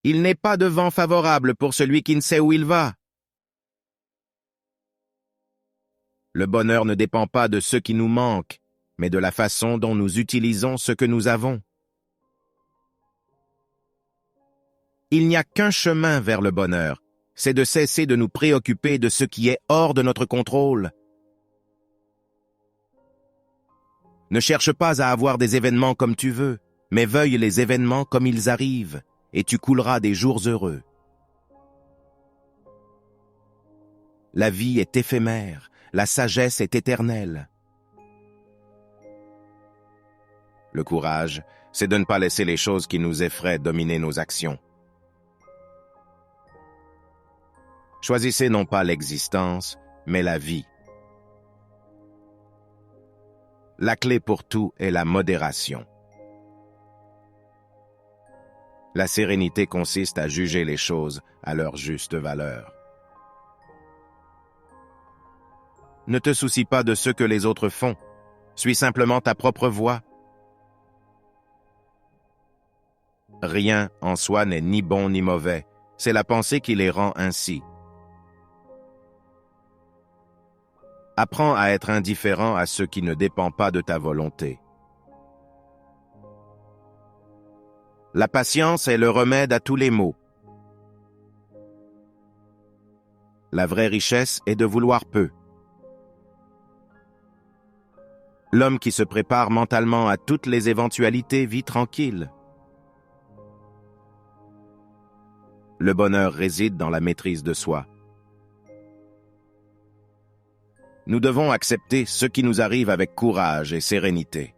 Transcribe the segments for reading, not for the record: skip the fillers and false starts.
Il n'est pas de vent favorable pour celui qui ne sait où il va. Le bonheur ne dépend pas de ce qui nous manque, mais de la façon dont nous utilisons ce que nous avons. Il n'y a qu'un chemin vers le bonheur, c'est de cesser de nous préoccuper de ce qui est hors de notre contrôle. Ne cherche pas à avoir des événements comme tu veux, mais veuille les événements comme ils arrivent, et tu couleras des jours heureux. La vie est éphémère, la sagesse est éternelle. Le courage, c'est de ne pas laisser les choses qui nous effraient dominer nos actions. Choisissez non pas l'existence, mais la vie. La clé pour tout est la modération. La sérénité consiste à juger les choses à leur juste valeur. Ne te soucie pas de ce que les autres font. Suis simplement ta propre voie. Rien en soi n'est ni bon ni mauvais. C'est la pensée qui les rend ainsi. Apprends à être indifférent à ce qui ne dépend pas de ta volonté. La patience est le remède à tous les maux. La vraie richesse est de vouloir peu. L'homme qui se prépare mentalement à toutes les éventualités vit tranquille. Le bonheur réside dans la maîtrise de soi. Nous devons accepter ce qui nous arrive avec courage et sérénité.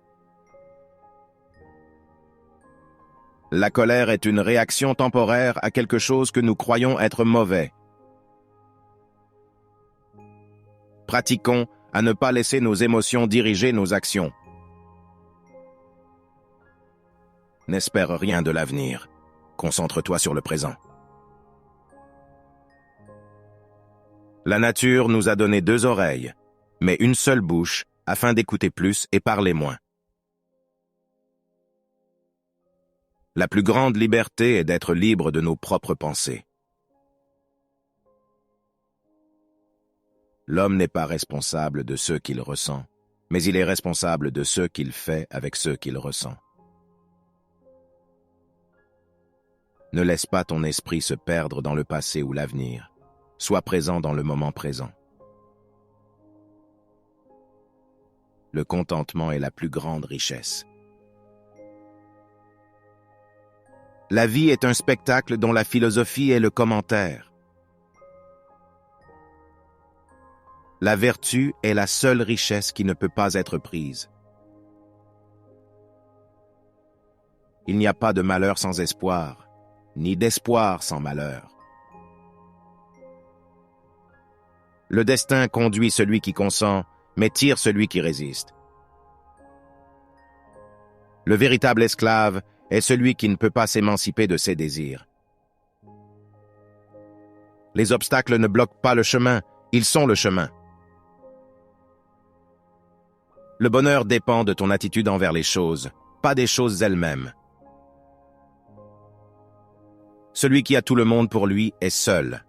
La colère est une réaction temporaire à quelque chose que nous croyons être mauvais. Pratiquons à ne pas laisser nos émotions diriger nos actions. N'espère rien de l'avenir. Concentre-toi sur le présent. La nature nous a donné 2 oreilles, mais une seule bouche, afin d'écouter plus et parler moins. La plus grande liberté est d'être libre de nos propres pensées. L'homme n'est pas responsable de ce qu'il ressent, mais il est responsable de ce qu'il fait avec ce qu'il ressent. Ne laisse pas ton esprit se perdre dans le passé ou l'avenir. Sois présent dans le moment présent. Le contentement est la plus grande richesse. La vie est un spectacle dont la philosophie est le commentaire. La vertu est la seule richesse qui ne peut pas être prise. Il n'y a pas de malheur sans espoir, ni d'espoir sans malheur. Le destin conduit celui qui consent, mais tire celui qui résiste. Le véritable esclave est celui qui ne peut pas s'émanciper de ses désirs. Les obstacles ne bloquent pas le chemin, ils sont le chemin. Le bonheur dépend de ton attitude envers les choses, pas des choses elles-mêmes. Celui qui a tout le monde pour lui est seul.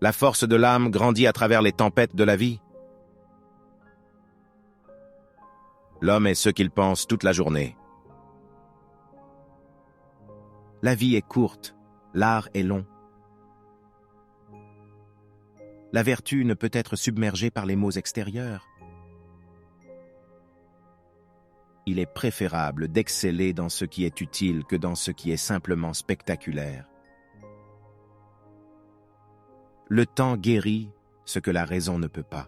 La force de l'âme grandit à travers les tempêtes de la vie. L'homme est ce qu'il pense toute la journée. La vie est courte, l'art est long. La vertu ne peut être submergée par les maux extérieurs. Il est préférable d'exceller dans ce qui est utile que dans ce qui est simplement spectaculaire. Le temps guérit ce que la raison ne peut pas.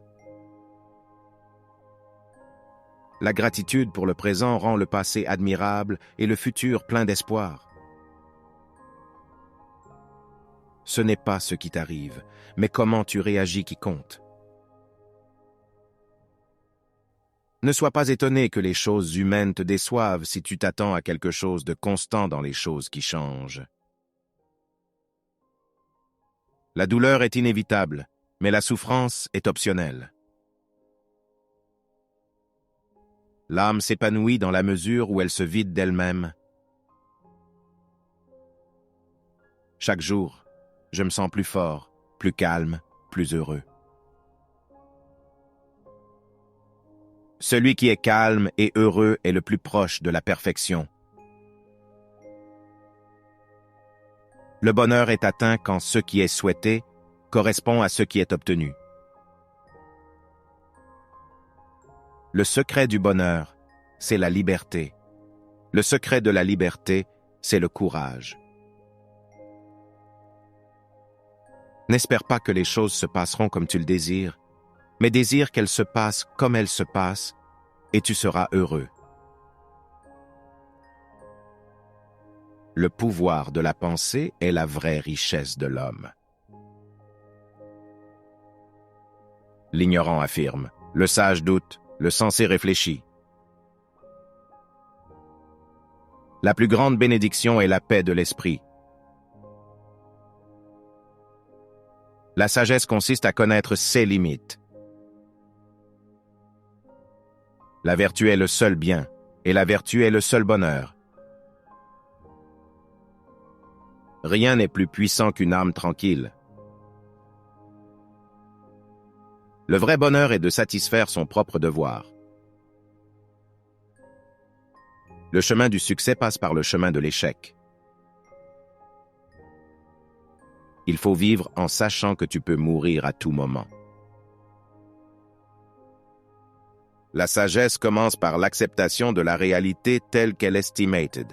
La gratitude pour le présent rend le passé admirable et le futur plein d'espoir. Ce n'est pas ce qui t'arrive, mais comment tu réagis qui compte. Ne sois pas étonné que les choses humaines te déçoivent si tu t'attends à quelque chose de constant dans les choses qui changent. La douleur est inévitable, mais la souffrance est optionnelle. L'âme s'épanouit dans la mesure où elle se vide d'elle-même. Chaque jour, je me sens plus fort, plus calme, plus heureux. Celui qui est calme et heureux est le plus proche de la perfection. Le bonheur est atteint quand ce qui est souhaité correspond à ce qui est obtenu. Le secret du bonheur, c'est la liberté. Le secret de la liberté, c'est le courage. N'espère pas que les choses se passeront comme tu le désires, mais désire qu'elles se passent comme elles se passent, et tu seras heureux. Le pouvoir de la pensée est la vraie richesse de l'homme. L'ignorant affirme, le sage doute, le sensé réfléchit. La plus grande bénédiction est la paix de l'esprit. La sagesse consiste à connaître ses limites. La vertu est le seul bien, et la vertu est le seul bonheur. Rien n'est plus puissant qu'une âme tranquille. Le vrai bonheur est de satisfaire son propre devoir. Le chemin du succès passe par le chemin de l'échec. Il faut vivre en sachant que tu peux mourir à tout moment. La sagesse commence par l'acceptation de la réalité telle qu'elle est estimated.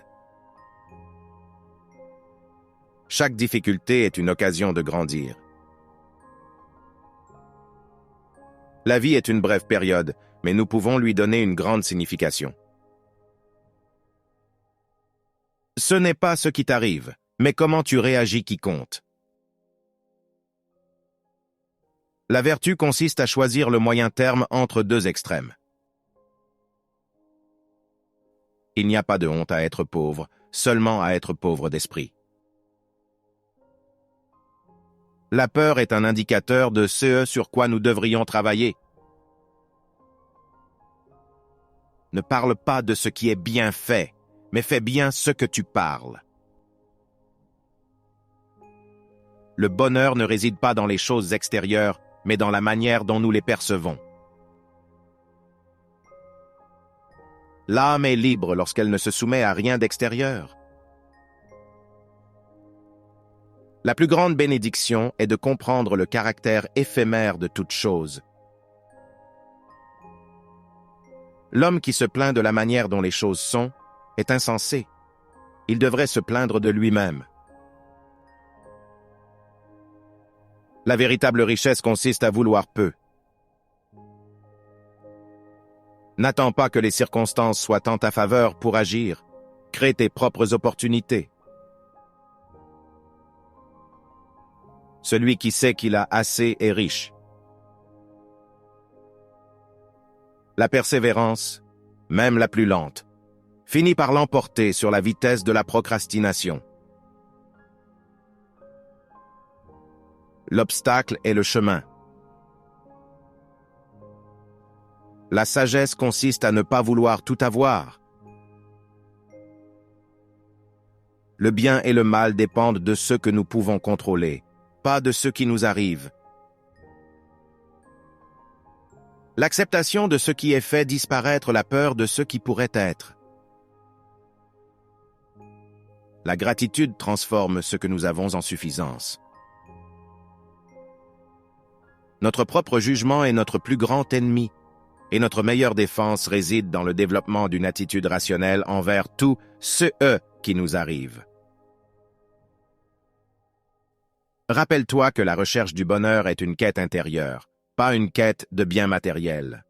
Chaque difficulté est une occasion de grandir. La vie est une brève période, mais nous pouvons lui donner une grande signification. Ce n'est pas ce qui t'arrive, mais comment tu réagis qui compte. La vertu consiste à choisir le moyen terme entre deux extrêmes. Il n'y a pas de honte à être pauvre, seulement à être pauvre d'esprit. La peur est un indicateur de ce sur quoi nous devrions travailler. Ne parle pas de ce qui est bien fait, mais fais bien ce que tu parles. Le bonheur ne réside pas dans les choses extérieures, mais dans la manière dont nous les percevons. L'âme est libre lorsqu'elle ne se soumet à rien d'extérieur. La plus grande bénédiction est de comprendre le caractère éphémère de toute chose. L'homme qui se plaint de la manière dont les choses sont est insensé. Il devrait se plaindre de lui-même. La véritable richesse consiste à vouloir peu. N'attends pas que les circonstances soient en ta faveur pour agir. Crée tes propres opportunités. Celui qui sait qu'il a assez est riche. La persévérance, même la plus lente, finit par l'emporter sur la vitesse de la procrastination. L'obstacle est le chemin. La sagesse consiste à ne pas vouloir tout avoir. Le bien et le mal dépendent de ce que nous pouvons contrôler, pas de ce qui nous arrive. L'acceptation de ce qui est fait disparaître la peur de ce qui pourrait être. La gratitude transforme ce que nous avons en suffisance. Notre propre jugement est notre plus grand ennemi, et notre meilleure défense réside dans le développement d'une attitude rationnelle envers tout ce qui nous arrive. Rappelle-toi que la recherche du bonheur est une quête intérieure, pas une quête de biens matériels.